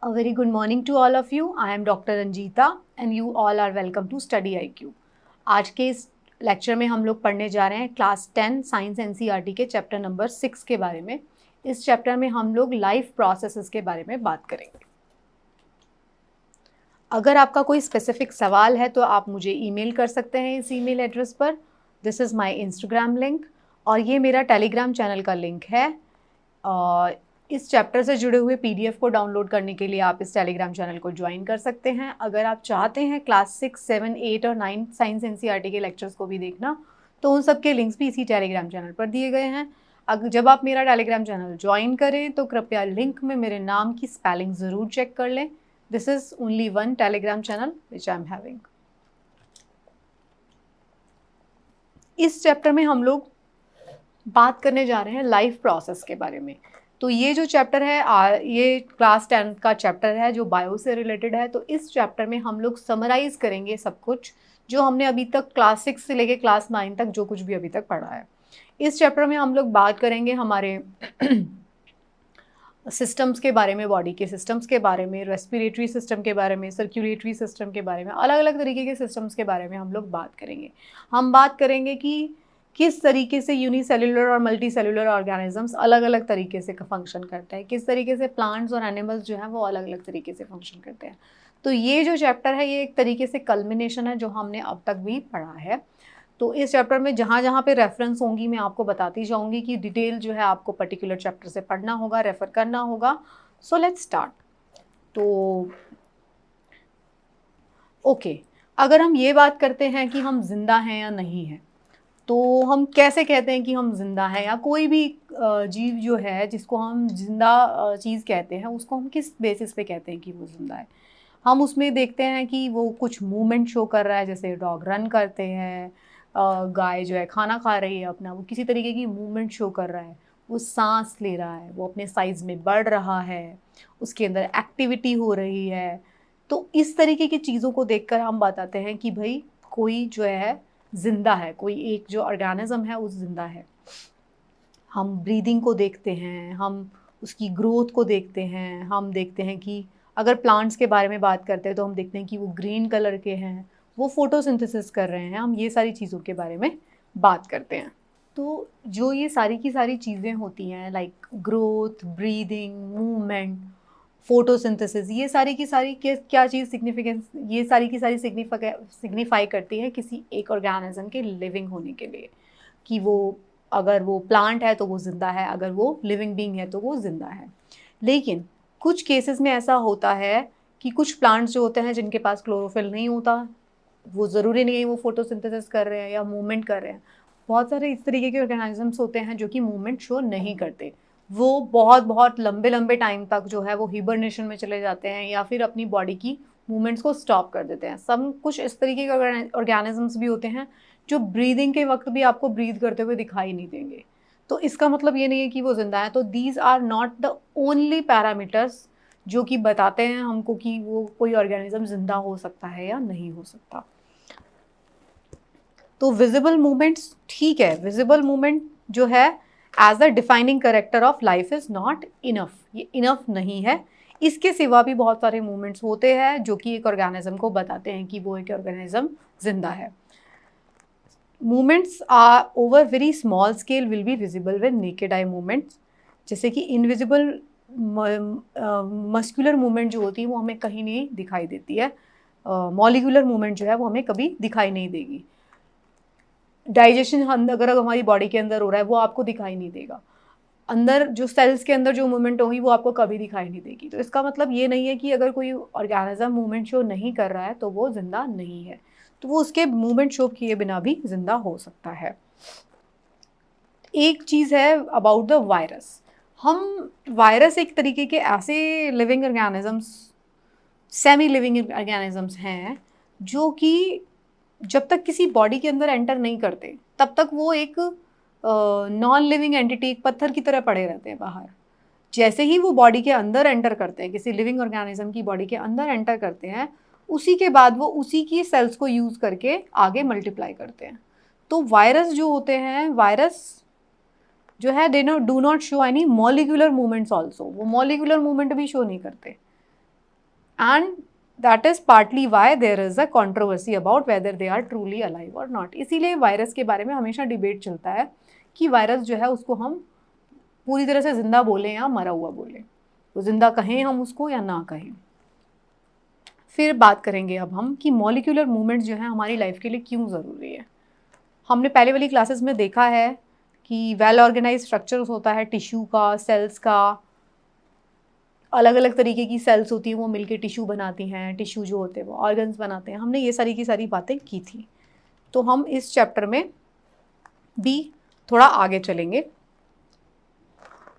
A very good morning to all of you. I am Dr. Ranjita and you all are welcome to Study IQ. आज के इस lecture में हम लोग पढ़ने जा रहे हैं क्लास 10 साइंस एनसीईआरटी के चैप्टर नंबर 6 के बारे में। इस चैप्टर में हम लोग लाइफ प्रोसेसेस के बारे में बात करेंगे। अगर आपका कोई स्पेसिफिक सवाल है तो आप मुझे ईमेल कर सकते हैं इस ईमेल एड्रेस पर। This is my Instagram link और ये मेरा टेलीग्राम चैनल का लिंक है। इस चैप्टर से जुड़े हुए पीडीएफ को डाउनलोड करने के लिए आप इस टेलीग्राम चैनल को ज्वाइन कर सकते हैं। अगर आप चाहते हैं क्लास 6, 7, 8 और 9 साइंस एनसीईआरटी के लेक्चर्स को भी देखना तो उन सब के लिंक्स भी इसी टेलीग्राम चैनल पर दिए गए हैं। अगर जब आप मेरा टेलीग्राम चैनल ज्वाइन करें तो कृपया लिंक में मेरे नाम की स्पेलिंग ज़रूर चेक कर लें। This is only one Telegram channel which I am having. इस चैप्टर में हम लोग बात करने जा रहे हैं लाइफ प्रोसेस के बारे में। तो ये जो चैप्टर है ये क्लास 10 का चैप्टर है जो बायो से रिलेटेड है। तो इस चैप्टर में हम लोग समराइज़ करेंगे सब कुछ जो हमने अभी तक क्लास 6 से लेके क्लास 9 तक जो कुछ भी अभी तक पढ़ा है। इस चैप्टर में हम लोग बात करेंगे हमारे सिस्टम्स के बारे में, बॉडी के सिस्टम्स के बारे में, रेस्पिरेटरी सिस्टम के बारे में, सर्कुलेटरी सिस्टम के बारे में, अलग अलग तरीके के सिस्टम्स के बारे में हम लोग बात करेंगे। हम बात करेंगे कि किस तरीके से यूनिसेल्युलर और मल्टी सेल्युलर ऑर्गेनिजम्स अलग अलग तरीके से फंक्शन करते हैं, किस तरीके से प्लांट्स और एनिमल्स जो हैं वो अलग अलग तरीके से फंक्शन करते हैं। तो ये जो चैप्टर है ये एक तरीके से कल्मिनेशन है जो हमने अब तक भी पढ़ा है। तो इस चैप्टर में जहाँ जहाँ पे रेफरेंस होंगी मैं आपको बताती जाऊँगी कि डिटेल जो है आपको पर्टिकुलर चैप्टर से पढ़ना होगा, रेफ़र करना होगा। So let's start. तो ओके, अगर हम ये बात करते हैं कि हम जिंदा हैं या नहीं हैं, तो हम कैसे कहते हैं कि हम जिंदा हैं, या कोई भी जीव जो है जिसको हम जिंदा चीज़ कहते हैं उसको हम किस बेसिस पे कहते हैं कि वो जिंदा है। हम उसमें देखते हैं कि वो कुछ मूवमेंट शो कर रहा है, जैसे डॉग रन करते हैं, गाय जो है खाना खा रही है अपना, वो किसी तरीके की मूवमेंट शो कर रहा है, वो सांस ले रहा है, वो अपने साइज़ में बढ़ रहा है, उसके अंदर एक्टिविटी हो रही है। तो इस तरीके की चीज़ों को देखकर हम बताते हैं कि भाई कोई जो है ज़िंदा है, कोई एक जो ऑर्गेनिज्म है वो ज़िंदा है। हम ब्रीदिंग को देखते हैं, हम उसकी ग्रोथ को देखते हैं, हम देखते हैं कि अगर प्लांट्स के बारे में बात करते हैं तो हम देखते हैं कि वो ग्रीन कलर के हैं, वो फोटोसिंथेसिस कर रहे हैं। हम ये सारी चीज़ों के बारे में बात करते हैं। तो जो ये सारी की सारी चीज़ें होती हैं like growth, breathing, movement, photosynthesis, ये सारी की सारी क्या चीज़ सिग्निफिकेंस, ये सारी की सारी सिग्निफाई करती है किसी एक ऑर्गेनिज्म के लिविंग होने के लिए, कि वो अगर वो प्लांट है तो वो ज़िंदा है, अगर वो लिविंग बीइंग है तो वो ज़िंदा है। लेकिन कुछ केसेस में ऐसा होता है कि कुछ प्लांट्स जो होते हैं जिनके पास क्लोरोफिल नहीं होता, वो ज़रूरी नहीं है वो फोटोसिंथेसिस कर रहे हैं या मूवमेंट कर रहे हैं। बहुत सारे इस तरीके के ऑर्गेनिजम्स होते हैं जो कि मूवमेंट शो नहीं करते, वो बहुत बहुत लंबे लंबे टाइम तक जो है वो हिबरनेशन में चले जाते हैं या फिर अपनी बॉडी की मूवमेंट्स को स्टॉप कर देते हैं। सब कुछ इस तरीके के ऑर्गेनिजम्स भी होते हैं जो ब्रीदिंग के वक्त भी आपको ब्रीद करते हुए दिखाई नहीं देंगे। तो इसका मतलब ये नहीं है कि वो जिंदा है। तो these are not the only parameters जो कि बताते हैं हमको कि वो कोई ऑर्गेनिज्म जिंदा हो सकता है या नहीं हो सकता। तो विजिबल मूवमेंट्स ठीक है, विजिबल मूवमेंट जो है as a defining character of life is not enough, ये इनफ नहीं है। इसके सिवा भी बहुत सारे मूवमेंट्स होते हैं जो कि एक ऑर्गेनिज्म को बताते हैं कि वो एक ऑर्गेनिज्म जिंदा है। Movements are over very small scale will be visible with naked eye movements, जैसे कि इनविजिबल मस्कुलर मूवमेंट जो होती है वो हमें कहीं नहीं दिखाई देती है, मॉलिक्यूलर मूवमेंट जो है वो हमें कभी दिखाई नहीं देगी। डाइजेशन अगर हमारी बॉडी के अंदर हो रहा है वो आपको दिखाई नहीं देगा, अंदर जो सेल्स के अंदर जो मूवमेंट होगी वो आपको कभी दिखाई नहीं देगी। तो इसका मतलब ये नहीं है कि अगर कोई ऑर्गेनिज्म मूवमेंट शो नहीं कर रहा है तो वो जिंदा नहीं है, तो वो उसके मूवमेंट शो किए बिना भी जिंदा हो सकता है। एक चीज़ है अबाउट द वायरस। हम वायरस एक तरीके के ऐसे living organisms, semi living organisms हैं जो कि जब तक किसी बॉडी के अंदर एंटर नहीं करते तब तक वो एक नॉन लिविंग एंटिटी, एक पत्थर की तरह पड़े रहते हैं बाहर। जैसे ही वो बॉडी के अंदर एंटर करते हैं, किसी लिविंग ऑर्गेनिज्म की बॉडी के अंदर एंटर करते हैं, उसी के बाद वो उसी की सेल्स को यूज़ करके आगे मल्टीप्लाई करते हैं। तो वायरस जो होते हैं, वायरस जो है they do not show any molecular movements also, वो मॉलिक्यूलर मूवमेंट भी शो नहीं करते। And that is partly why there is a controversy about whether they are truly alive और नॉट। इसीलिए वायरस के बारे में हमेशा डिबेट चलता है कि वायरस जो है उसको हम पूरी तरह से ज़िंदा बोलें या मरा हुआ बोलें, तो ज़िंदा कहें हम उसको या ना कहें। फिर बात करेंगे अब हम कि मॉलिक्यूलर मूवमेंट जो है हमारी लाइफ के लिए क्यों ज़रूरी है। हमने पहले वाली क्लासेस में देखा है कि वेल ऑर्गेनाइज स्ट्रक्चर्स होता है टिश्यू का, सेल्स का, अलग अलग तरीके की सेल्स होती हैं, वो मिलके टिश्यू बनाती हैं, टिश्यू जो होते हैं वो ऑर्गन्स बनाते हैं। हमने ये सारी की सारी बातें की थी। तो हम इस चैप्टर में भी थोड़ा आगे चलेंगे।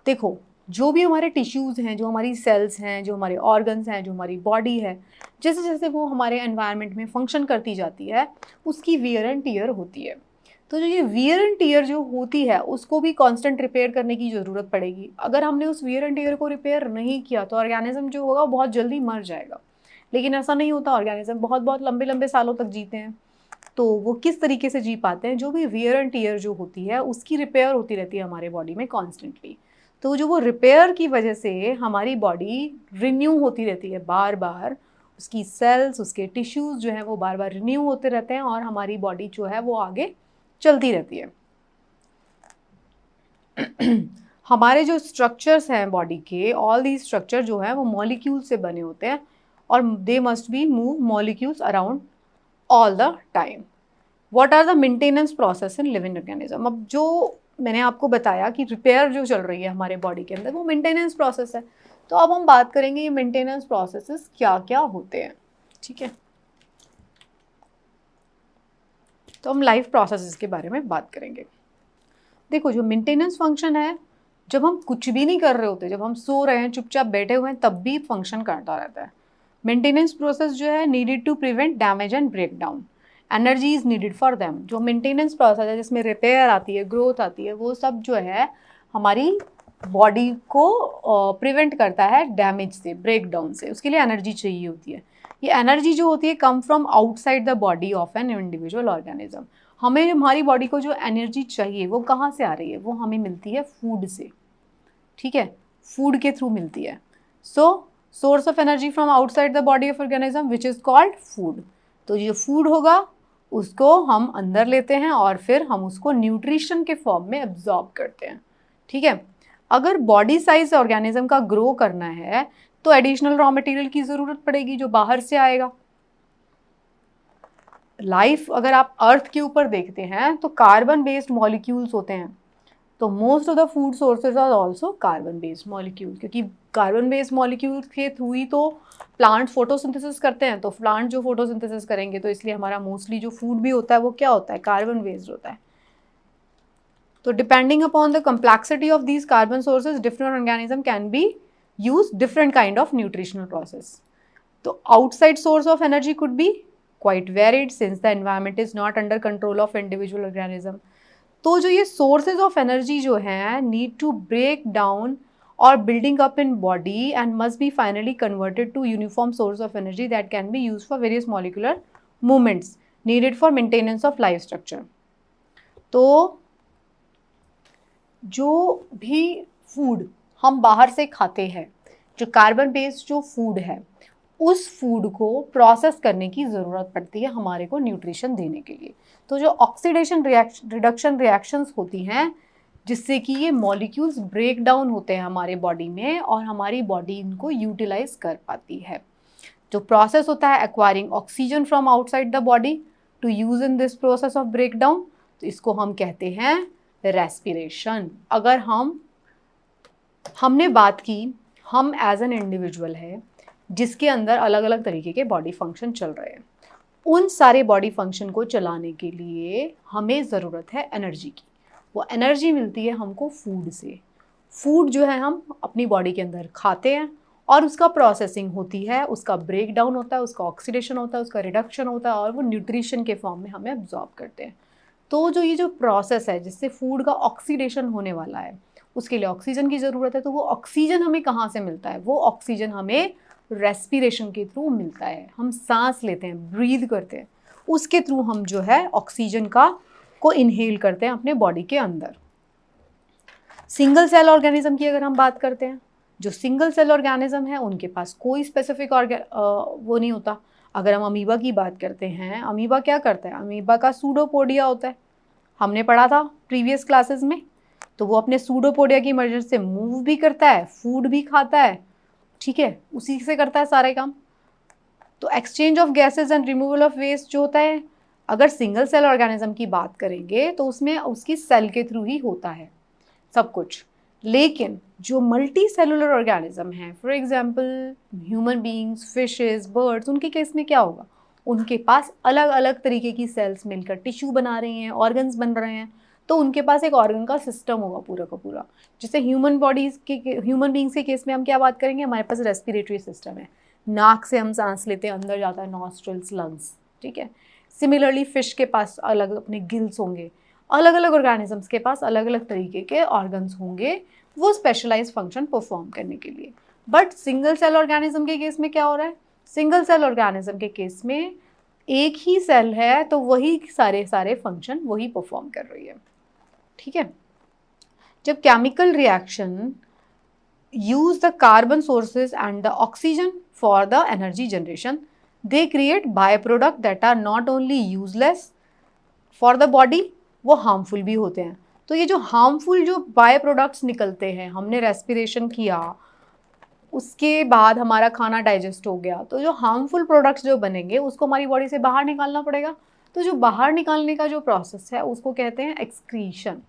देखो, जो भी हमारे टिश्यूज़ हैं, जो हमारी सेल्स हैं, जो हमारे ऑर्गन्स हैं, जो हमारी बॉडी है, जैसे जैसे वो हमारे एनवायरनमेंट में फंक्शन करती जाती है, उसकी वियर एंड टीयर होती है। तो जो ये वियर एंड टीयर जो होती है उसको भी कांस्टेंट रिपेयर करने की ज़रूरत पड़ेगी। अगर हमने उस वियर एंड टीयर को रिपेयर नहीं किया तो ऑर्गेनिज्म जो होगा वो बहुत जल्दी मर जाएगा। लेकिन ऐसा नहीं होता, ऑर्गेनिज्म बहुत बहुत लंबे लंबे सालों तक जीते हैं। तो वो किस तरीके से जी पाते हैं, जो भी वियर एंड टीयर जो होती है उसकी रिपेयर होती रहती है हमारे बॉडी में कॉन्स्टेंटली। तो जो वो रिपेयर की वजह से हमारी बॉडी रिन्यू होती रहती है बार बार, उसकी सेल्स, उसके टिश्यूज़ जो हैं वो बार बार रिन्यू होते रहते हैं और हमारी बॉडी जो है वो आगे चलती रहती है। हमारे जो स्ट्रक्चर्स हैं बॉडी के, ऑल दी स्ट्रक्चर जो है वो मॉलिक्यूल से बने होते हैं और they must be move molecules around all the time. What are the maintenance process in living organism. अब जो मैंने आपको बताया कि रिपेयर जो चल रही है हमारे बॉडी के अंदर वो मेंटेनेंस प्रोसेस है। तो अब हम बात करेंगे ये मेंटेनेंस प्रोसेसेस क्या क्या होते हैं। ठीक है, तो हम लाइफ प्रोसेसेस के बारे में बात करेंगे। देखो, जो मेंटेनेंस फंक्शन है, जब हम कुछ भी नहीं कर रहे होते, जब हम सो रहे हैं, चुपचाप बैठे हुए हैं, तब भी फंक्शन करता रहता है। मेंटेनेंस प्रोसेस जो है needed to prevent damage and break down, energy is needed for them. जो मेंटेनेंस प्रोसेस है जिसमें रिपेयर आती है, ग्रोथ आती है, वो सब जो है हमारी बॉडी को प्रिवेंट करता है डैमेज से, ब्रेक डाउन से। उसके लिए एनर्जी चाहिए होती है। ये एनर्जी जो होती है come from outside the body of an individual organism. हमें हमारी बॉडी को जो एनर्जी चाहिए वो कहाँ से आ रही है, वो हमें मिलती है फूड से। ठीक है, फूड के थ्रू मिलती है। So source of energy from outside the body of organism which is called food. तो जो फूड होगा उसको हम अंदर लेते हैं और फिर हम उसको न्यूट्रिशन के फॉर्म में एब्जॉर्ब करते हैं। ठीक है, अगर बॉडी साइज ऑर्गेनिज्म का ग्रो करना है तो एडिशनल रॉ मटेरियल की ज़रूरत पड़ेगी जो बाहर से आएगा। लाइफ अगर आप अर्थ के ऊपर देखते हैं तो कार्बन बेस्ड मॉलिक्यूल्स होते हैं। तो most of the food sources are also carbon based molecule, क्योंकि कार्बन बेस्ड मॉलिक्यूल्स के थ्रू ही तो प्लांट फोटोसिंथेसिस करते हैं। तो प्लांट जो फोटोसिंथेसिस करेंगे तो इसलिए हमारा मोस्टली जो फूड भी होता है वो क्या होता है, कार्बन बेस्ड होता है। तो depending upon the complexity of these carbon sources, different organism can be use different kind of nutritional process. तो outside source of energy could be quite varied since the environment is not under control of individual organism। तो जो ये sources of energy जो हैं need to break down or building up in body and must be finally converted to uniform source of energy that can be used for various molecular movements needed for maintenance of life structure। तो जो भी food हम बाहर से खाते हैं, जो carbon based जो फूड है, उस फूड को प्रोसेस करने की ज़रूरत पड़ती है हमारे को न्यूट्रिशन देने के लिए। तो जो ऑक्सीडेशन रिडक्शन रिएक्शंस होती हैं जिससे कि ये मॉलिक्यूल्स ब्रेक डाउन होते हैं हमारे बॉडी में और हमारी बॉडी इनको यूटिलाइज कर पाती है। जो प्रोसेस होता है acquiring oxygen from outside the body to use in this process of break down, तो इसको हम कहते हैं रेस्पिरेशन। अगर हमने बात की, हम एज एन इंडिविजुअल है जिसके अंदर अलग अलग तरीके के बॉडी फंक्शन चल रहे हैं, उन सारे बॉडी फंक्शन को चलाने के लिए हमें ज़रूरत है एनर्जी की। वो एनर्जी मिलती है हमको फूड से। फूड जो है हम अपनी बॉडी के अंदर खाते हैं और उसका प्रोसेसिंग होती है, उसका ब्रेक डाउन होता है, उसका ऑक्सीडेशन होता है, उसका रिडक्शन होता है और वो न्यूट्रिशन के फॉर्म में हमें एब्जॉर्ब करते हैं। तो जो ये जो प्रोसेस है जिससे फूड का ऑक्सीडेशन होने वाला है, उसके लिए ऑक्सीजन की ज़रूरत है। तो वो ऑक्सीजन हमें कहाँ से मिलता है, वो ऑक्सीजन हमें रेस्पिरेशन के थ्रू मिलता है। हम सांस लेते हैं, ब्रीद करते हैं, उसके थ्रू हम जो है ऑक्सीजन को इनहेल करते हैं अपने बॉडी के अंदर। सिंगल सेल ऑर्गेनिज्म की अगर हम बात करते हैं, जो सिंगल सेल ऑर्गेनिज्म है उनके पास कोई स्पेसिफिक वो नहीं होता। अगर हम अमीबा की बात करते हैं, अमीबा क्या करता है, अमीबा का सूडोपोडिया होता है, हमने पढ़ा था प्रीवियस क्लासेस में। तो वो अपने सूडोपोडिया की मदद से मूव भी करता है, फूड भी खाता है, ठीक है, उसी से करता है सारे काम। तो exchange of gases and removal of waste जो होता है, अगर सिंगल सेल ऑर्गेनिज्म की बात करेंगे तो उसमें उसकी सेल के थ्रू ही होता है सब कुछ। लेकिन जो मल्टी सेलुलर ऑर्गेनिज्म है, for example human beings, fishes, birds, उनके केस में क्या होगा, उनके पास अलग अलग तरीके की सेल्स मिलकर टिश्यू बना रही हैं, ऑर्गन्स बन रहे हैं। तो उनके पास एक ऑर्गन का सिस्टम होगा पूरा का पूरा। जैसे ह्यूमन बींग्स के केस में हम क्या बात करेंगे, हमारे पास रेस्पिरेटरी सिस्टम है, नाक से हम सांस लेते हैं, अंदर जाता है नॉस्ट्रल्स, लंग्स, ठीक है। सिमिलरली फिश के पास अलग अपने गिल्स होंगे, अलग अलग ऑर्गेनिजम्स के पास अलग अलग तरीके के ऑर्गन्स होंगे वो स्पेशलाइज फंक्शन परफॉर्म करने के लिए। बट सिंगल सेल ऑर्गेनिज्म के केस में क्या हो रहा है, सिंगल सेल ऑर्गेनिज्म के केस में एक ही सेल है तो वही सारे फंक्शन वही परफॉर्म कर रही है, ठीक है। जब chemical reaction use the carbon sources and the oxygen for the energy generation, they create byproduct that are not only useless for the body, वो harmful भी होते हैं। तो ये जो harmful जो बाय प्रोडक्ट्स निकलते हैं, हमने रेस्पिरेशन किया, उसके बाद हमारा खाना डाइजेस्ट हो गया, तो जो हार्मफुल प्रोडक्ट्स जो बनेंगे उसको हमारी बॉडी से बाहर निकालना पड़ेगा। तो जो बाहर निकालने का जो प्रोसेस है उसको कहते हैं एक्सक्रीशन,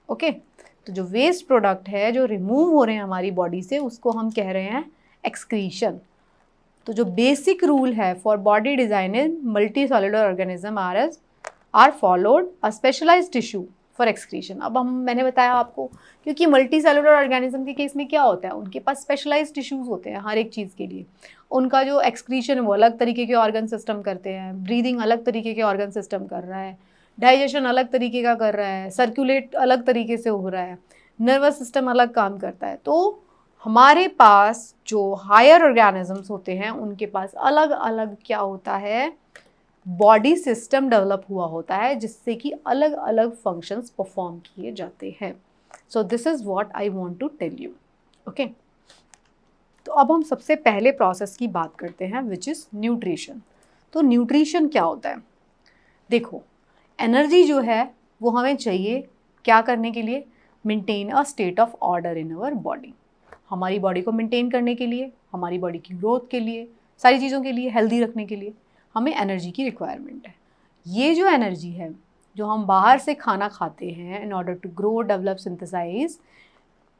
ओके। तो जो वेस्ट प्रोडक्ट है जो रिमूव हो रहे हैं हमारी बॉडी से उसको हम कह रहे हैं एक्सक्रीशन। तो जो बेसिक रूल है for body design in multi cellular organism are followed a specialised tissue for excretion. अब मैंने बताया आपको, क्योंकि मल्टी सेलुलर ऑर्गेनिज्म के केस में क्या होता है, उनके पास स्पेशलाइज्ड टिश्यूज होते हैं हर एक चीज़ के लिए। उनका जो एक्सक्रीशन वो अलग तरीके के ऑर्गन सिस्टम करते हैं, ब्रीदिंग अलग तरीके के ऑर्गन सिस्टम कर रहा है, डाइजेशन अलग तरीके का कर रहा है, सर्कुलेट अलग तरीके से हो रहा है, नर्वस सिस्टम अलग काम करता है। तो हमारे पास जो हायर ऑर्गेनिजम्स होते हैं उनके पास अलग अलग क्या होता है, बॉडी सिस्टम डेवलप हुआ होता है जिससे कि अलग अलग फंक्शंस परफॉर्म किए जाते हैं। So this is what I want to tell you, okay. तो अब हम सबसे पहले प्रोसेस की बात करते हैं विच इज़ न्यूट्रिशन। तो न्यूट्रिशन क्या होता है, देखो एनर्जी जो है वो हमें चाहिए क्या करने के लिए, maintain a state of order in our body. हमारी बॉडी को मेंटेन करने के लिए, हमारी बॉडी की ग्रोथ के लिए, सारी चीज़ों के लिए, हेल्दी रखने के लिए हमें एनर्जी की रिक्वायरमेंट है। ये जो एनर्जी है जो हम बाहर से खाना खाते हैं in order to grow, develop, synthesise,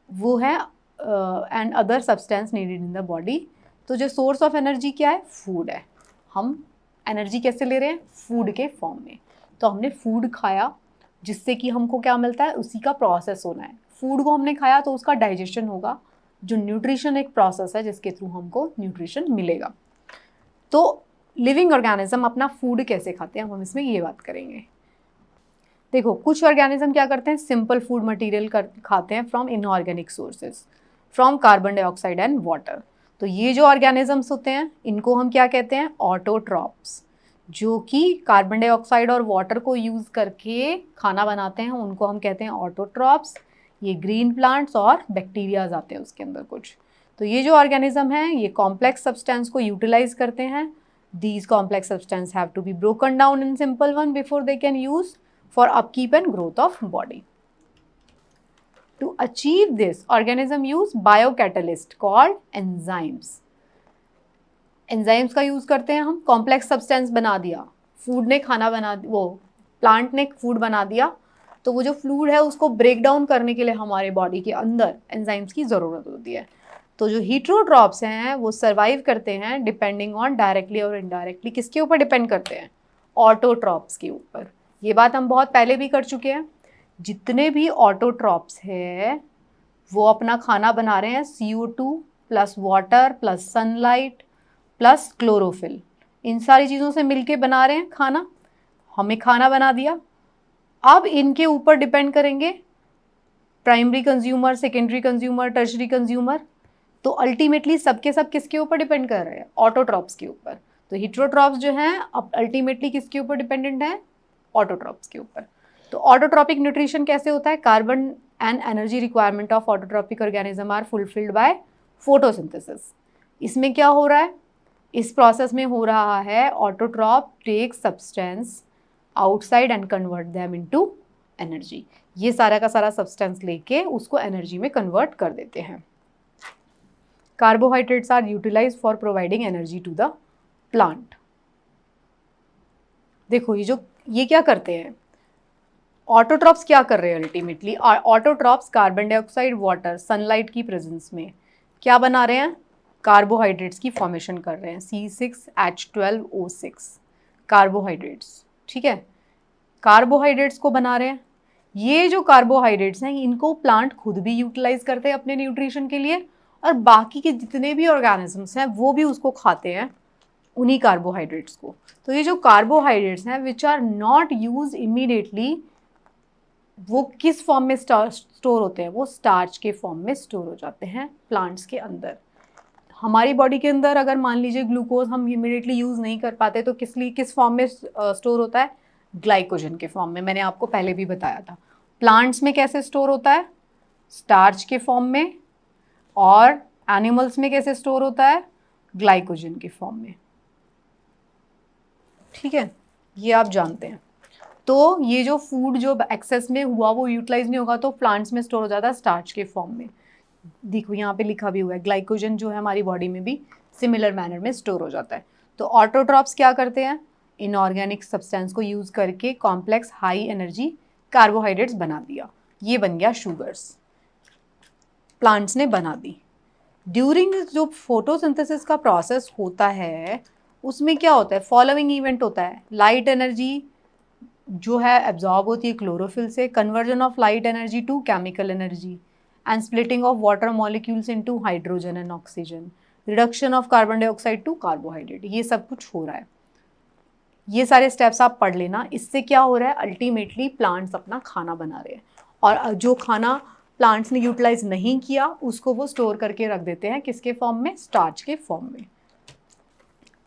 वो है and other substance needed in the body. तो जो सोर्स ऑफ एनर्जी क्या है, फूड है। हम एनर्जी कैसे ले रहे हैं, फूड के फॉर्म में। तो हमने फूड खाया जिससे कि हमको क्या मिलता है, उसी का प्रोसेस होना है। फूड को हमने खाया तो उसका डाइजेशन होगा, जो न्यूट्रिशन एक प्रोसेस है जिसके थ्रू हमको न्यूट्रिशन मिलेगा। तो लिविंग ऑर्गेनिज्म अपना फूड कैसे खाते हैं हम इसमें ये बात करेंगे। देखो कुछ ऑर्गेनिज्म क्या करते हैं, सिंपल फूड मटेरियल खाते हैं from inorganic sources, from carbon dioxide and water. तो ये जो ऑर्गेनिजम्स होते हैं इनको हम क्या कहते हैं, ऑटोट्रॉप्स, जो कि कार्बन डाइऑक्साइड और वाटर को यूज़ करके खाना बनाते हैं, उनको हम कहते हैं ऑटोट्रॉप्स। ये ग्रीन प्लांट्स और बैक्टीरियाज आते हैं उसके अंदर कुछ। तो ये जो ऑर्गेनिज्म हैं ये कॉम्प्लेक्स सब्सटेंस को यूटिलाइज करते हैं। These complex substances have to be broken down in simple one before they can use for upkeep and growth of body. To achieve this, organism use biocatalyst called enzymes. Enzymes का use करते हैं हम, complex substance बना दिया, food ने खाना बना, वो plant ने food बना दिया, तो वो जो fluid है उसको break down करने के लिए हमारे body के अंदर enzymes की ज़रूरत होती है। तो जो हीट्रोट्रॉप्स हैं वो सर्वाइव करते हैं डिपेंडिंग ऑन डायरेक्टली और इनडायरेक्टली, किसके ऊपर डिपेंड करते हैं, ऑटोट्रॉप्स के ऊपर। ये बात हम बहुत पहले भी कर चुके हैं। जितने भी ऑटोट्रॉप्स हैं वो अपना खाना बना रहे हैं CO2 plus water plus sunlight plus chlorophyll, इन सारी चीज़ों से मिलके बना रहे हैं खाना। हमें खाना बना दिया, अब इनके ऊपर डिपेंड करेंगे primary consumer, secondary consumer, tertiary consumer. तो अल्टीमेटली सबके सब किसके ऊपर डिपेंड कर रहे हैं, ऑटोट्रॉप्स के ऊपर। तो हीट्रोट्रॉप्स जो हैं अब अल्टीमेटली किसके ऊपर डिपेंडेंट है, ऑटोट्रॉप्स के ऊपर। तो ऑटोट्रॉपिक न्यूट्रिशन कैसे होता है, carbon and energy requirement of autotrophic organism are fulfilled by photosynthesis. इसमें क्या हो रहा है, इस प्रोसेस में हो रहा है autotroph take substance outside and convert them into energy. ये सारा का सारा सब्सटेंस लेके उसको एनर्जी में कन्वर्ट कर देते हैं। Carbohydrates are utilised for providing energy to the plant. देखो ये क्या करते हैं, ऑटोट्रॉप्स क्या कर रहे हैं ultimately, autotrophs carbon dioxide, water, sunlight की प्रेजेंस में क्या बना रहे हैं, कार्बोहाइड्रेट्स की फॉर्मेशन कर रहे हैं, C6H12O6 कार्बोहाइड्रेट्स। ठीक है, कार्बोहाइड्रेट्स को बना रहे हैं। ये जो कार्बोहाइड्रेट्स हैं इनको प्लांट खुद भी यूटिलाइज करते हैं अपने न्यूट्रिशन के लिए, और बाकी के जितने भी ऑर्गेनिजम्स हैं वो भी उसको खाते हैं, उन्हीं कार्बोहाइड्रेट्स को। तो ये जो कार्बोहाइड्रेट्स हैं which are not use immediately, वो किस फॉर्म में स्टोर होते हैं, वो स्टार्च के फॉर्म में स्टोर हो जाते हैं प्लांट्स के अंदर। हमारी बॉडी के अंदर अगर मान लीजिए ग्लूकोज हम इमीडिएटली यूज़ नहीं कर पाते तो किस फॉर्म में स्टोर होता है, ग्लाइकोजन के फॉर्म में। मैंने आपको पहले भी बताया था। प्लांट्स में कैसे स्टोर होता है, स्टार्च के फॉर्म में, और एनिमल्स में कैसे स्टोर होता है, ग्लाइकोजन के फॉर्म में। ठीक है, ये आप जानते हैं। तो ये जो फूड जो एक्सेस में हुआ वो यूटिलाइज नहीं होगा तो प्लांट्स में स्टोर हो जाता है स्टार्च के फॉर्म में। देखो यहाँ पे लिखा भी हुआ है, ग्लाइकोजन जो है हमारी बॉडी में भी सिमिलर मैनर में स्टोर हो जाता है। तो ऑटोट्रॉप्स क्या करते हैं, इनऑर्गेनिक सब्सटेंस को यूज करके कॉम्प्लेक्स हाई एनर्जी कार्बोहाइड्रेट्स बना दिया, ये बन गया शुगर्स, प्लांट्स ने बना दी। ड्यूरिंग जो फोटोसिंथेसिस का प्रोसेस होता है उसमें क्या होता है, फॉलोइंग इवेंट होता है। लाइट एनर्जी जो है एब्जॉर्ब होती है क्लोरोफिल से, conversion of light energy to chemical energy, and splitting of water molecules into hydrogen and oxygen, reduction of carbon dioxide to carbohydrate, ये सब कुछ हो रहा है। ये सारे स्टेप्स आप पढ़ लेना। इससे क्या हो रहा है, अल्टीमेटली प्लांट्स अपना खाना बना रहे हैं, और जो खाना प्लांट्स ने यूटिलाइज नहीं किया उसको वो स्टोर करके रख देते हैं, किसके फॉर्म में, स्टार्च के फॉर्म में।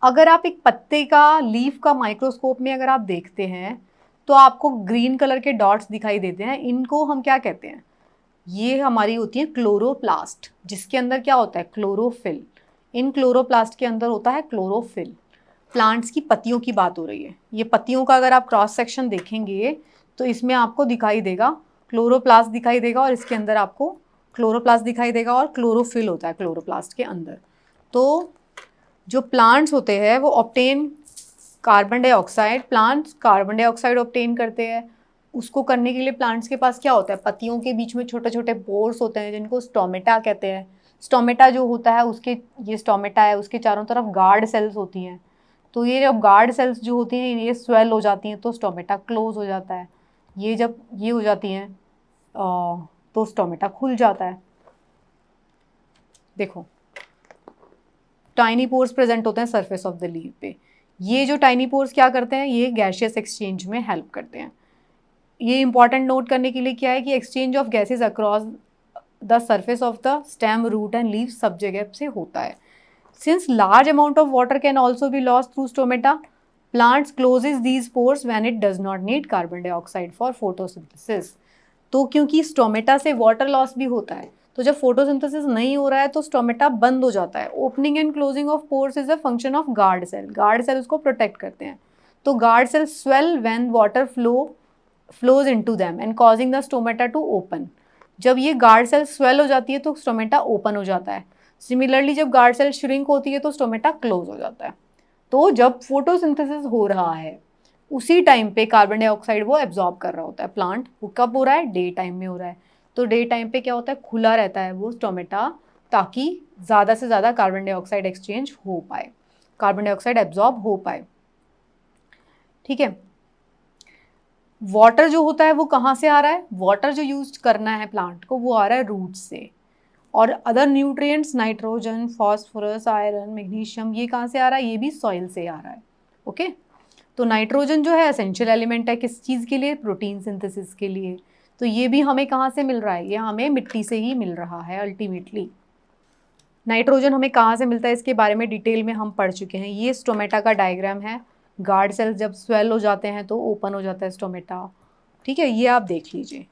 अगर आप एक पत्ते का, लीफ का माइक्रोस्कोप में अगर आप देखते हैं तो आपको ग्रीन कलर के डॉट्स दिखाई देते हैं, इनको हम क्या कहते हैं, ये हमारी होती है क्लोरोप्लास्ट, जिसके अंदर क्या होता है, क्लोरोफिल। इन क्लोरोप्लास्ट के अंदर होता है क्लोरोफिल। प्लांट्स की पत्तियों की बात हो रही है, ये पत्तियों का अगर आप क्रॉस सेक्शन देखेंगे तो इसमें आपको दिखाई देगा क्लोरोप्लास्ट दिखाई देगा, और इसके अंदर आपको क्लोरोप्लास्ट दिखाई देगा, और क्लोरोफिल होता है क्लोरोप्लास्ट के अंदर। तो जो प्लांट्स होते हैं वो obtain carbon dioxide, plants carbon dioxide obtain करते हैं। उसको करने के लिए प्लांट्स के पास क्या होता है, पत्तियों के बीच में छोटे छोटे पोर्स होते हैं जिनको स्टोमेटा कहते हैं। स्टोमेटा जो होता है उसके, ये स्टोमेटा है, उसके चारों तरफ गार्ड सेल्स होती हैं। तो ये जब गार्ड सेल्स जो होती हैं ये स्वेल हो जाती हैं तो स्टोमेटा क्लोज हो जाता है। ये जब ये हो जाती हैं तो स्टोमेटा खुल जाता है। देखो टाइनी पोर्स प्रेजेंट होते हैं सरफेस ऑफ द लीफ पे। ये जो टाइनी पोर्स क्या करते हैं, ये गैसियस एक्सचेंज में हेल्प करते हैं। ये इंपॉर्टेंट नोट करने के लिए क्या है कि exchange of gases across the surface of the stem, root and leaf सब जगह से होता है। Since large amount of water can also be lost through stomata, plants closes these pores when it does not need carbon dioxide for photosynthesis. तो क्योंकि stomata से water loss भी होता है, तो जब फोटोसिंथेसिस नहीं हो रहा है तो स्टोमेटा बंद हो जाता है। Opening and closing of pores is a function of guard cell. Guard cell उसको प्रोटेक्ट करते हैं। तो guard cell swell when water flows into them and causing the stomata to open. जब ये गार्ड सेल स्वेल हो जाती है तो स्टोमेटा ओपन हो जाता है। सिमिलरली जब गार्ड सेल श्रिंक होती है तो स्टोमेटा क्लोज हो जाता है। तो जब फोटोसिंथेसिस हो रहा है उसी टाइम पे कार्बन डाइऑक्साइड वो एब्जॉर्ब कर रहा होता है प्लांट। वो कब हो रहा है, डे टाइम में हो रहा है। तो डे टाइम पे क्या होता है, खुला रहता है वो स्टोमेटा, ताकि ज़्यादा से ज़्यादा कार्बन डाइऑक्साइड एक्सचेंज हो पाए, कार्बन डाइऑक्साइड एब्जॉर्ब हो पाए। ठीक है, वाटर जो होता है वो कहाँ से आ रहा है, वाटर जो यूज करना है प्लांट को वो आ रहा है रूट से। और other nutrients nitrogen, phosphorus, iron, magnesium, ये कहाँ से आ रहा है, ये भी सॉइल से आ रहा है। ओके, तो नाइट्रोजन जो है एसेंशियल एलिमेंट है किस चीज़ के लिए, प्रोटीन सिंथेसिस के लिए। तो ये भी हमें कहाँ से मिल रहा है, ये हमें मिट्टी से ही मिल रहा है अल्टीमेटली। नाइट्रोजन हमें कहाँ से मिलता है इसके बारे में डिटेल में हम पढ़ चुके हैं। ये स्टोमेटा का डायग्राम है। गार्ड सेल्स जब स्वेल हो जाते हैं तो ओपन हो जाता है स्टोमेटा। ठीक है, ये आप देख लीजिए।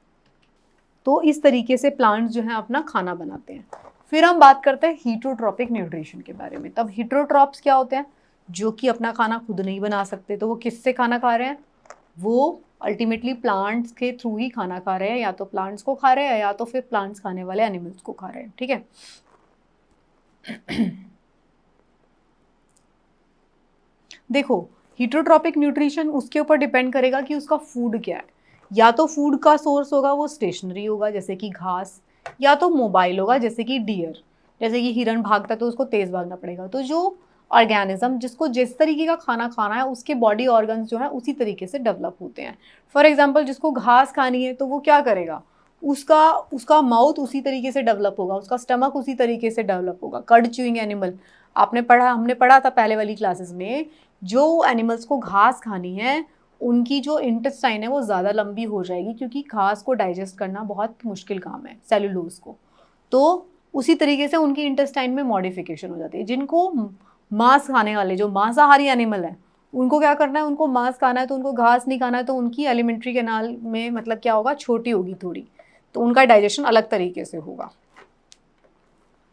तो इस तरीके से प्लांट्स जो हैं अपना खाना बनाते हैं। फिर हम बात करते हैं हीटरोट्रॉपिक न्यूट्रिशन के बारे में। तब हीटरोट्रॉप्स क्या होते हैं? जो कि अपना खाना खुद नहीं बना सकते, तो वो किससे खाना खा रहे हैं? वो अल्टीमेटली प्लांट्स के थ्रू ही खाना खा रहे हैं, या तो प्लांट्स को खा रहे हैं या तो फिर प्लांट्स खाने वाले एनिमल्स को खा रहे हैं। ठीक है। देखो, हीटरोट्रॉपिक न्यूट्रिशन उसके ऊपर डिपेंड करेगा कि उसका फूड क्या है। या तो फूड का सोर्स होगा वो स्टेशनरी होगा जैसे कि घास, या तो मोबाइल होगा जैसे कि डियर। जैसे कि हिरन भागता है तो उसको तेज भागना पड़ेगा। तो जो ऑर्गेनिज्म जिसको जिस तरीके का खाना खाना है उसके बॉडी ऑर्गन्स जो है उसी तरीके से डेवलप होते हैं। फॉर एग्जाम्पल, जिसको घास खानी है तो वो क्या करेगा? उसका उसका माउथ उसी तरीके से डेवलप होगा, उसका स्टमक उसी तरीके से डेवलप होगा। कर्ड च्यूइंग एनिमल, हमने पढ़ा था पहले वाली क्लासेस में, जो एनिमल्स को घास खानी है उनकी जो इंटेस्टाइन है वो ज़्यादा लंबी हो जाएगी, क्योंकि घास को डाइजेस्ट करना बहुत मुश्किल काम है सेलुलोज को। तो उसी तरीके से उनकी इंटेस्टाइन में मॉडिफिकेशन हो जाती है। जिनको मांस खाने वाले, जो मांसाहारी एनिमल है, उनको क्या करना है? उनको मांस खाना है तो उनको घास नहीं खाना है, तो उनकी एलिमेंट्री कैनाल में मतलब क्या होगा? छोटी होगी थोड़ी, तो उनका डाइजेशन अलग तरीके से होगा।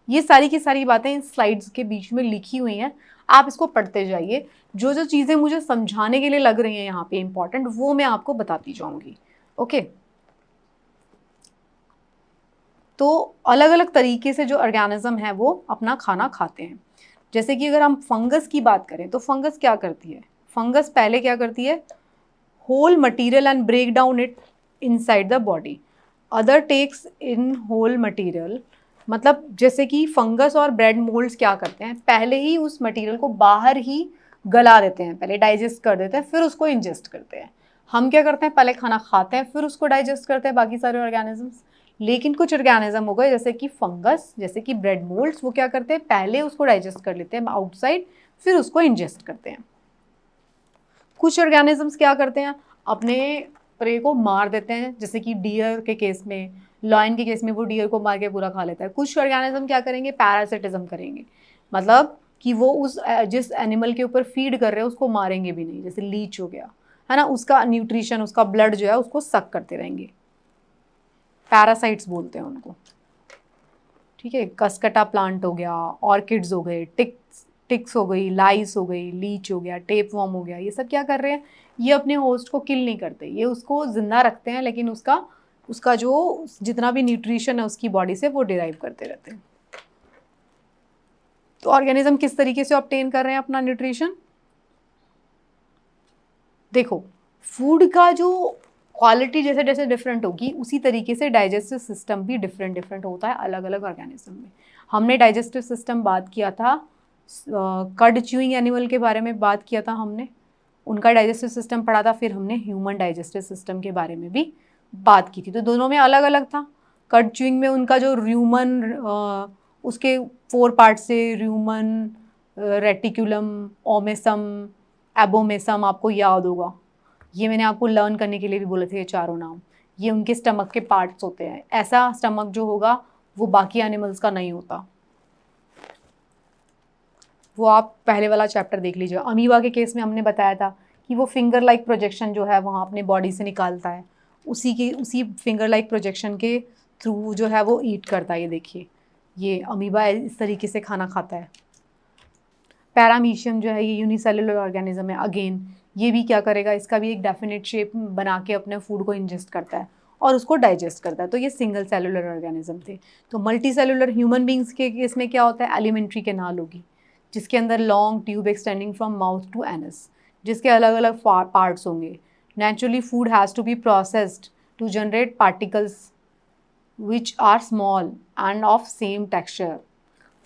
ये सारी की सारी बातें इन स्लाइड्स के बीच में लिखी हुई हैं, आप इसको पढ़ते जाइए। जो जो चीज़ें मुझे समझाने के लिए लग रही हैं यहाँ पे इंपॉर्टेंट, वो मैं आपको बताती जाऊंगी। ओके। तो अलग अलग तरीके से जो ऑर्गेनिज्म है वो अपना खाना खाते हैं। जैसे कि अगर हम फंगस की बात करें तो फंगस क्या करती है? फंगस पहले क्या करती है? Whole material and break down it inside the body. Other takes in whole material, मतलब जैसे कि फंगस और ब्रेड मोल्ड्स क्या करते हैं? पहले ही उस मटेरियल को बाहर ही गला देते हैं, पहले डाइजेस्ट कर देते हैं, फिर उसको इंजेस्ट करते हैं। हम क्या करते हैं? पहले खाना खाते हैं फिर उसको डाइजेस्ट करते हैं बाकी सारे ऑर्गेनिजम्स। लेकिन कुछ ऑर्गेनिज्म हो गए जैसे कि फंगस, जैसे कि ब्रेड मोल्ड्स, वो क्या करते हैं? पहले उसको डाइजेस्ट कर लेते हैं आउटसाइड, फिर उसको इंजेस्ट करते हैं। कुछ ऑर्गेनिजम्स क्या करते हैं? अपने प्रे को मार देते हैं, जैसे कि डियर के केस में, लॉयन के केस में वो डियर को मार के पूरा खा लेता है। कुछ ऑर्गेनिज्म क्या करेंगे? पैरासिटिज्म करेंगे, मतलब कि वो उस जिस एनिमल के ऊपर फीड कर रहे हैं उसको मारेंगे भी नहीं। जैसे लीच हो गया है ना, उसका न्यूट्रिशन, उसका ब्लड जो है उसको सक करते रहेंगे, पैरासाइट्स बोलते हैं उनको। ठीक है। कसकटा प्लांट हो गया, ऑर्किड्स हो गए, टिक्स हो गई, लाइस हो गई, लीच हो गया, टेप वॉर्म हो गया, ये सब क्या कर रहे हैं? ये अपने होस्ट को किल नहीं करते, ये उसको जिंदा रखते हैं, लेकिन उसका उसका जो जितना भी न्यूट्रिशन है उसकी बॉडी से वो डिराइव करते रहते हैं। तो ऑर्गेनिज्म किस तरीके से ऑब्टेन कर रहे हैं अपना न्यूट्रिशन? देखो, फूड का जो क्वालिटी जैसे जैसे डिफरेंट होगी उसी तरीके से डाइजेस्टिव सिस्टम भी डिफरेंट डिफरेंट होता है अलग अलग ऑर्गेनिज्म में। हमने डाइजेस्टिव सिस्टम बात किया था, कर्ड च्यूइंग एनिमल के बारे में बात किया था हमने, उनका डाइजेस्टिव सिस्टम पढ़ा था। फिर हमने ह्यूमन डाइजेस्टिव सिस्टम के बारे में भी बात की थी, तो दोनों में अलग अलग था। कर्ड च्यूइंग में उनका जो र्यूमन, उसके 4 पार्ट से, र्यूमन, रेटिकुलम, ओमेसम, एबोमेसम, आपको याद होगा। ये मैंने आपको लर्न करने के लिए भी बोले थे ये चारों नाम। ये उनके स्टमक के पार्ट्स होते हैं। ऐसा स्टमक जो होगा वो बाकी एनिमल्स का नहीं होता। वो आप पहले वाला चैप्टर देख लीजिए। अमीबा के केस में हमने बताया था कि वो फिंगर लाइक प्रोजेक्शन जो है वहाँ अपने बॉडी से निकालता है, उसी फिंगर लाइक प्रोजेक्शन के थ्रू जो है वो ईट करता है। ये देखिए, ये अमीबा इस तरीके से खाना खाता है। पैरामीशियम जो है ये यूनिसेलुलर ऑर्गेनिज्म है। अगेन ये भी क्या करेगा? इसका भी एक डेफिनेट शेप बना के अपने फूड को इंजेस्ट करता है और उसको डाइजेस्ट करता है। तो ये सिंगल सेलुलर ऑर्गेनिज्म थे। तो मल्टी सेलुलर ह्यूमन बींग्स के केस में क्या होता है? एलिमेंट्री कैनाल होगी जिसके अंदर long tube extending from mouth to anus, जिसके अलग अलग पार्ट्स होंगे। Naturally food has to be processed to generate particles which are small and of same texture.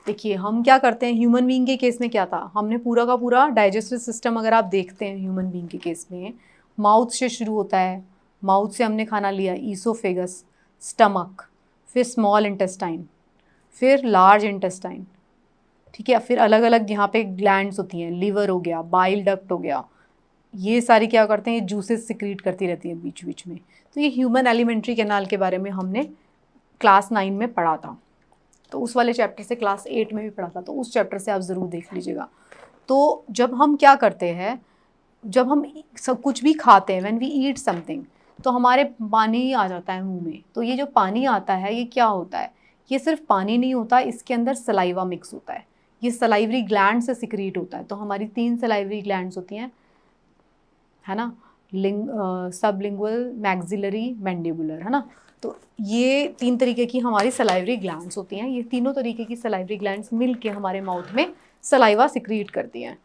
देखिए, हम क्या करते हैं, ह्यूमन बीइंग के केस में क्या था? हमने पूरा का पूरा डाइजेस्टिव सिस्टम अगर आप देखते हैं ह्यूमन बीइंग के केस में, माउथ से शुरू होता है। माउथ से हमने खाना लिया, ईसोफेगस, स्टमक, फिर स्मॉल इंटेस्टाइन, फिर लार्ज इंटेस्टाइन। ठीक है। फिर अलग अलग यहाँ पे ग्लैंड्स होती हैं, लीवर हो गया, बाइल डक्ट हो गया, ये सारी क्या करते हैं? ये जूसेस सिक्रीट करती रहती हैं बीच बीच में। तो ये ह्यूमन एलिमेंट्री कैनाल के बारे में हमने क्लास 9 में पढ़ा था। तो उस वाले चैप्टर से क्लास 8 में भी पढ़ा था, तो उस चैप्टर से आप ज़रूर देख लीजिएगा। तो जब हम क्या करते हैं, जब हम सब कुछ भी खाते हैं, व्हेन वी ईट समथिंग, तो हमारे पानी आ जाता है मुंह में। तो ये जो पानी आता है ये क्या होता है? ये सिर्फ पानी नहीं होता, इसके अंदर सलाइवा मिक्स होता है, ये सलाइवरी ग्लैंड से सिक्रीट होता है। तो हमारी 3 सलाइवरी ग्लैंड्स होती हैं, है ना, सबलिंगुअल, मैक्सिलरी, मैंडिबुलर, है ना। तो ये 3 तरीके की हमारी सलाइवरी ग्लैंड्स होती हैं। ये तीनों तरीके की सलाइवरी ग्लैंड्स मिल के हमारे माउथ में सलाइवा सिक्रीट करती हैं।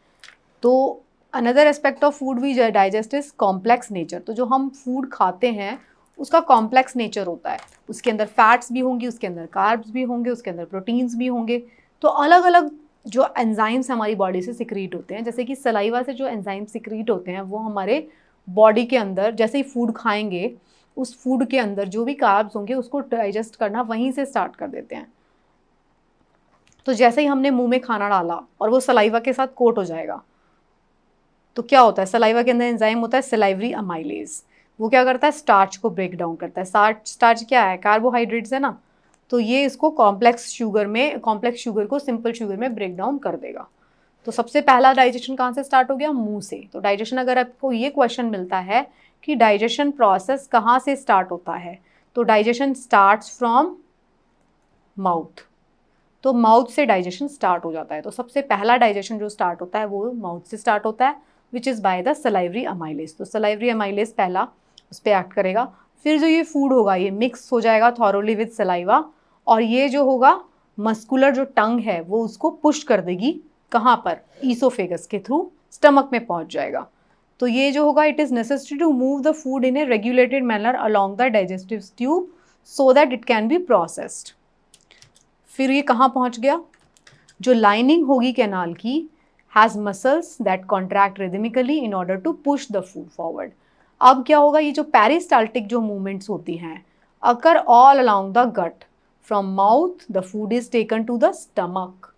तो another aspect of food we digest is complex nature. तो जो हम फूड खाते हैं उसका कॉम्प्लेक्स नेचर होता है, उसके अंदर फैट्स भी होंगी, उसके अंदर कार्ब्स भी होंगे, उसके अंदर प्रोटीन्स भी होंगे। तो अलग अलग जो एंजाइम्स हमारी बॉडी से सिक्रीट होते हैं, जैसे कि सलाइवा से जो एंजाइम सिक्रीट होते हैं वो हमारे बॉडी के अंदर जैसे ही फूड खाएंगे उस फूड के अंदर जो भी कार्ब्स होंगे उसको डाइजेस्ट करना वहीं से स्टार्ट कर देते हैं। तो जैसे ही हमने मुंह में खाना डाला और वो सलाइवा के साथ कोट हो जाएगा, तो क्या होता है, सलाइवा के अंदर एंजाइम होता है सलाइवरी अमाइलेज। वो क्या करता है, स्टार्च को ब्रेक डाउन करता है। स्टार्च क्या है, कार्बोहाइड्रेट्स है ना। तो ये इसको कॉम्प्लेक्स शुगर को सिंपल शुगर में ब्रेक डाउन कर देगा। तो सबसे पहला डाइजेशन कहाँ से स्टार्ट हो गया, मुंह से। तो डाइजेशन, अगर आपको ये क्वेश्चन मिलता है कि डाइजेशन प्रोसेस कहाँ से स्टार्ट होता है, तो डाइजेशन स्टार्ट्स फ्रॉम माउथ। तो माउथ से डाइजेशन स्टार्ट हो जाता है। तो सबसे पहला डाइजेशन जो स्टार्ट होता है वो माउथ से स्टार्ट होता है, which is by the salivary amylase. तो सलाइवरी अमाइलेज पहला उस पर एक्ट करेगा। फिर जो ये फूड होगा ये मिक्स हो जाएगा थॉरोली विद सलाइवा, और ये जो होगा मस्कुलर जो टंग है वो उसको पुश कर देगी, कहाँ पर, ईसोफेगस के थ्रू स्टमक में पहुंच जाएगा। तो ये जो होगा, it is necessary to move the food in a regulated manner along the digestive tube so that it can be processed. फिर ये कहाँ पहुंच गया, जो लाइनिंग होगी कैनाल की has muscles that contract rhythmically in order to push the food forward. अब क्या होगा, ये जो पेरिस्टाल्टिक जो मूवमेंट्स होती हैं occur all along the gut, from mouth the food is taken to the stomach.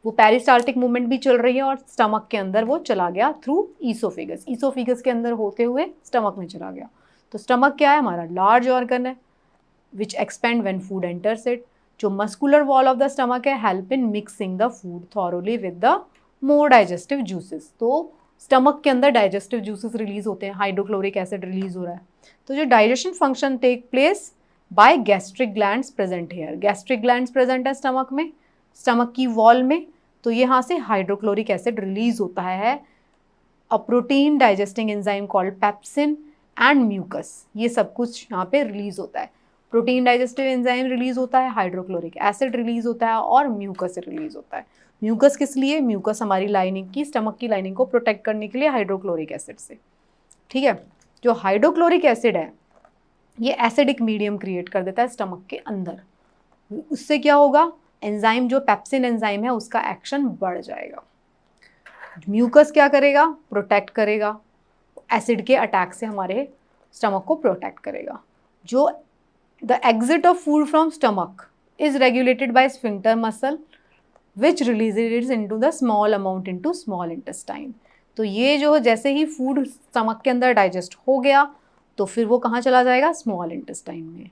वो पेरिस्टाल्टिक मूवमेंट भी चल रही है और स्टमक के अंदर वो चला गया थ्रू ईसोफेगस, ईसोफेगस के अंदर होते हुए स्टमक में चला गया। तो स्टमक क्या है, हमारा लार्ज ऑर्गन है which expand when food enters it. जो muscular wall of the stomach है help in mixing the food thoroughly with the more digestive juices. तो स्टमक के अंदर डाइजेस्टिव जूसेस रिलीज होते हैं, हाइड्रोक्लोरिक एसिड रिलीज हो रहा है। तो जो digestion function take place by gastric glands present here. Gastric glands present है स्टमक में, स्टमक की वॉल में। तो यहाँ से हाइड्रोक्लोरिक एसिड रिलीज होता है, a protein digesting enzyme called pepsin and mucus, ये सब कुछ यहाँ पे रिलीज होता है। प्रोटीन डाइजेस्टिव एंजाइम रिलीज होता है, हाइड्रोक्लोरिक एसिड रिलीज होता है और म्यूकस रिलीज होता है। म्यूकस किस लिए, म्यूकस हमारी लाइनिंग की, स्टमक की लाइनिंग को प्रोटेक्ट करने के लिए हाइड्रोक्लोरिक एसिड से। ठीक है, जो हाइड्रोक्लोरिक एसिड है ये एसिडिक मीडियम क्रिएट कर देता है स्टमक के अंदर। उससे क्या होगा, एंजाइम जो पेप्सिन एंजाइम है उसका एक्शन बढ़ जाएगा। म्यूकस क्या करेगा, प्रोटेक्ट करेगा, एसिड के अटैक से हमारे स्टमक को प्रोटेक्ट करेगा। जो the exit of food from stomach is regulated bye sphincter muscle which releases into the small amount into small intestine. तो ये जो जैसे ही फूड स्टमक के अंदर डाइजेस्ट हो गया तो फिर वो कहाँ चला जाएगा, स्मॉल इंटेस्टाइन में।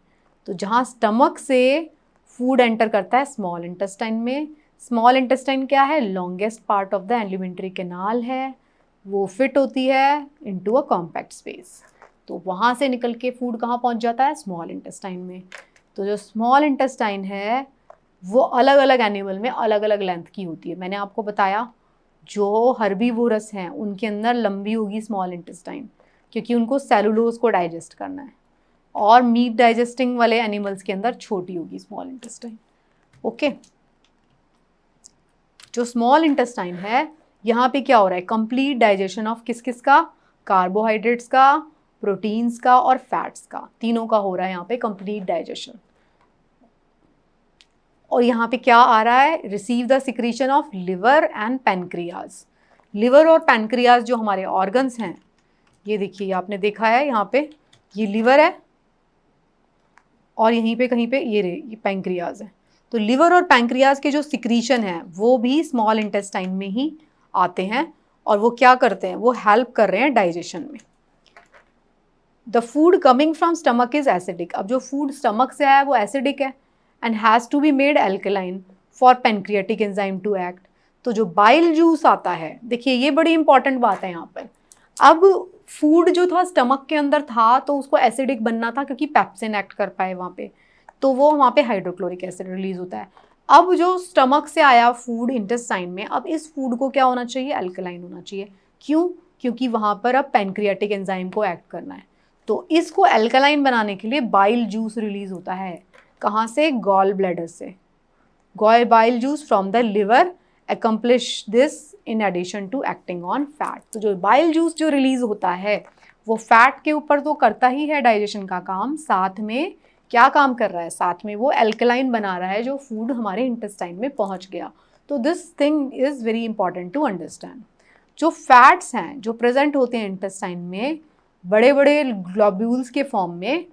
तो जहाँ स्टमक से फूड एंटर करता है स्मॉल इंटेस्टाइन में, स्मॉल इंटेस्टाइन क्या है, longest part of the alimentary canal है, वो फिट होती है इनटू अ कॉम्पैक्ट स्पेस। तो वहाँ से निकल के फूड कहाँ पहुँच जाता है, स्मॉल इंटेस्टाइन में। तो जो स्मॉल इंटेस्टाइन है वो अलग अलग एनिमल में अलग अलग लेंथ की होती है। मैंने आपको बताया जो हर्बीवोरस हैं उनके अंदर लंबी होगी स्मॉल इंटेस्टाइन, क्योंकि उनको सेलुलोज को डाइजेस्ट करना है, और मीट डाइजेस्टिंग वाले एनिमल्स के अंदर छोटी होगी स्मॉल इंटेस्टाइन। ओके, जो स्मॉल इंटेस्टाइन है यहाँ पे क्या हो रहा है, कंप्लीट डाइजेशन ऑफ किस किस का, कार्बोहाइड्रेट्स का, प्रोटीन्स का और फैट्स का, तीनों का हो रहा है यहाँ पे कंप्लीट डाइजेशन। और यहाँ पे क्या आ रहा है, receive the secretion of liver and pancreas. Liver और पैनक्रियाज जो हमारे ऑर्गन्स हैं, ये देखिए आपने देखा है यहाँ पे ये लिवर है और यहीं पे कहीं पे ये पैंक्रियाज है। तो लिवर और पैंक्रियाज के जो सिक्रीशन है वो भी स्मॉल इंटेस्टाइन में ही आते हैं और वो क्या करते हैं, वो हेल्प कर रहे हैं डाइजेशन में। The food coming from stomach is acidic. अब जो फूड स्टमक से आया है वो एसिडिक है and has to be made alkaline for pancreatic enzyme to act. तो जो बाइल जूस आता है, देखिए ये बड़ी इंपॉर्टेंट बात है यहाँ पर। अब फूड जो था स्टमक के अंदर था तो उसको एसिडिक बनना था क्योंकि पेप्सिन एक्ट कर पाए वहाँ पे। तो वो वहाँ पे हाइड्रोक्लोरिक एसिड रिलीज होता है। अब जो स्टमक से आया फूड इंटेस्टाइन में, अब इस फूड को क्या होना चाहिए, अल्कलाइन होना चाहिए। क्यों? क्योंकि वहाँ पर अब पैनक्रियाटिक एंजाइम को एक्ट करना है। तो इसको अल्कलाइन बनाने के लिए बाइल जूस रिलीज होता है। कहाँ से? गॉल ब्लैडर से। Bile juice from the liver accomplish this in addition to acting on fat। तो जो बाइल जूस जो रिलीज होता है वो फैट के ऊपर तो करता ही है डाइजेशन का काम, साथ में क्या काम कर रहा है, साथ में वो अल्कलाइन बना रहा है जो फूड हमारे इंटेस्टाइन में पहुंच गया। तो this thing is very important to understand. जो फैट्स हैं जो प्रेजेंट होते हैं इंटेस्टाइन में बड़े बड़े ग्लोब्यूल्स के फॉर्म में,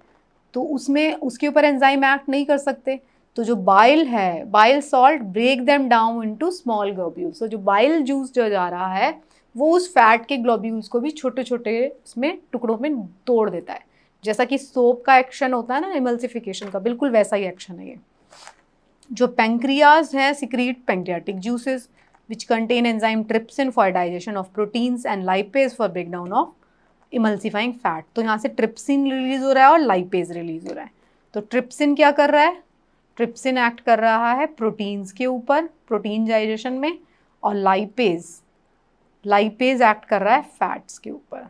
तो उसमें उसके ऊपर एंजाइम एक्ट नहीं कर सकते। तो जो बाइल है, bile salt break them down into small globules. तो जो बाइल जूस जो जा रहा है वो उस फैट के ग्लोब्यूल्स को भी छोटे छोटे इसमें टुकड़ों में तोड़ देता है। जैसा कि सोप का एक्शन होता है ना इमल्सिफिकेशन का, बिल्कुल वैसा ही एक्शन है ये। जो पैंक्रियाज है secrete pancreatic juices which contain enzyme trypsin for digestion of proteins and lipase for breakdown of emulsifying fat. तो यहाँ से ट्रिप्सिन रिलीज हो रहा है और लाइपेज रिलीज हो रहा है। तो ट्रिप्सिन क्या कर रहा है? ट्रिप्सिन एक्ट कर रहा है प्रोटीन्स के ऊपर, प्रोटीन डाइजेशन में, और लाइपेज एक्ट कर रहा है फैट्स के ऊपर।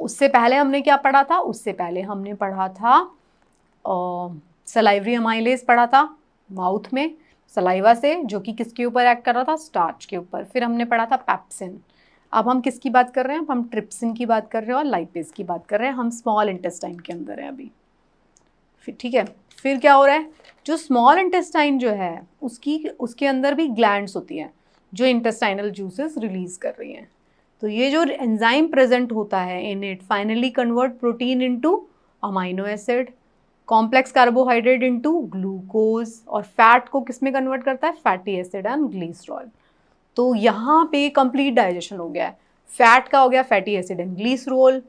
उससे पहले हमने क्या पढ़ा था? उससे पहले हमने पढ़ा था सलाइवरी अमाइलेज पढ़ा था माउथ में सलाइवा से, जो कि किसके ऊपर एक्ट कर रहा था? स्टार्च के ऊपर। फिर हमने पढ़ा था पैप्सिन। अब हम किसकी बात कर रहे हैं? हम ट्रिप्सिन की बात कर रहे हैं और लाइपेज की बात कर रहे हैं। हम स्मॉल इंटेस्टाइन के अंदर हैं अभी, फिर ठीक है। फिर क्या हो रहा है? जो स्मॉल इंटेस्टाइन जो है उसके अंदर भी ग्लैंड्स होती हैं जो इंटेस्टाइनल जूसेस रिलीज कर रही हैं। तो ये जो एंजाइम प्रेजेंट होता है in it finally convert protein into amino acid, complex carbohydrate into glucose, और फैट को किस में कन्वर्ट करता है? Fatty acid and glycerol. तो यहाँ पे कंप्लीट डाइजेशन हो गया है। फैट का हो गया fatty acid and glycerol,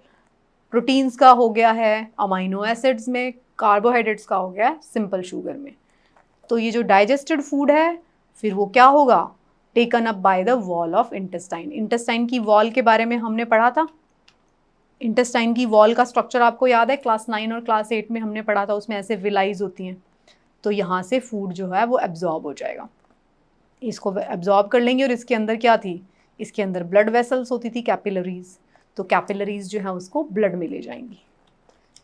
proteins का हो गया है अमाइनो एसिड्स में, कार्बोहाइड्रेट्स का हो गया है सिंपल शुगर में। तो ये जो डाइजेस्टेड फूड है फिर वो क्या होगा? Taken up by the wall of intestine. Intestine की वॉल के बारे में हमने पढ़ा था। इंटेस्टाइन की वॉल का स्ट्रक्चर आपको याद है? क्लास 9 और क्लास 8 में हमने पढ़ा था। उसमें ऐसे विलाइज होती हैं। तो यहाँ से फूड जो है वो एब्जॉर्ब हो जाएगा, इसको एब्जॉर्ब कर लेंगे। और इसके अंदर क्या थी? इसके अंदर ब्लड वेसल्स होती थी, कैपिलरीज। तो कैपिलरीज जो है उसको ब्लड में ले जाएंगी।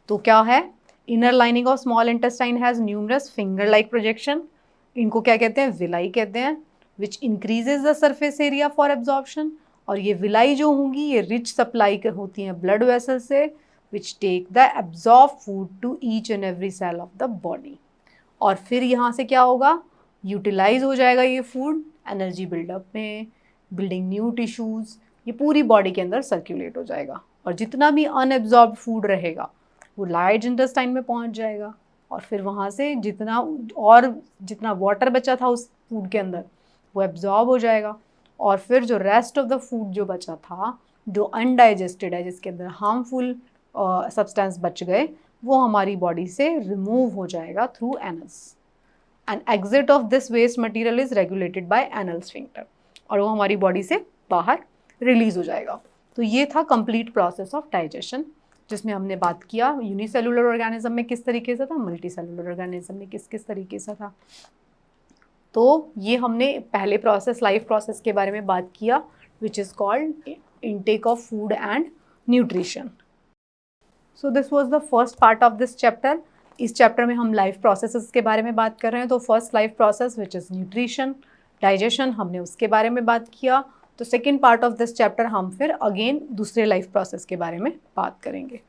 तो क्या है? Inner lining of small intestine has numerous finger like projection. इनको क्या कहते हैं? विलाई कहते हैं। विच increases the surface area for absorption. और ये विलाई जो होंगी ये रिच सप्लाई होती हैं ब्लड वेसल से, which take the absorb food to each and every cell of the body. और फिर यहाँ से क्या होगा? यूटिलाइज हो जाएगा ये फूड एनर्जी बिल्डअप में, बिल्डिंग न्यू टिश्यूज़। ये पूरी बॉडी के अंदर सर्कुलेट हो जाएगा। और जितना भी अनएब्जॉर्ब फूड रहेगा वो लार्ज इंटेस्टाइन में पहुंच जाएगा। और फिर वहाँ से जितना वाटर बचा था उस फूड के अंदर वो एब्जॉर्ब हो जाएगा। और फिर जो रेस्ट ऑफ द फूड जो बचा था, जो अनडाइजेस्टेड है, जिसके अंदर हार्मफुल सब्सटेंस बच गए, वो हमारी बॉडी से रिमूव हो जाएगा through anus. And exit of this waste material is regulated by anal sphincter, और वो हमारी बॉडी से बाहर रिलीज हो जाएगा। तो ये था कंप्लीट प्रोसेस ऑफ डाइजेशन, जिसमें हमने बात किया यूनिसेलुलर ऑर्गेनिज्म में किस तरीके से था, मल्टी सेलुलर ऑर्गेनिज्म में किस किस तरीके से था। तो ये हमने पहले प्रोसेस, लाइफ प्रोसेस के बारे में बात किया, विच is called intake of food and nutrition. So this was the first part of this chapter. इस चैप्टर में हम लाइफ प्रोसेसेस के बारे में बात कर रहे हैं। तो first life process which is nutrition, digestion, हमने उसके बारे में बात किया। तो second part of this chapter हम फिर अगेन दूसरे लाइफ प्रोसेस के बारे में बात करेंगे।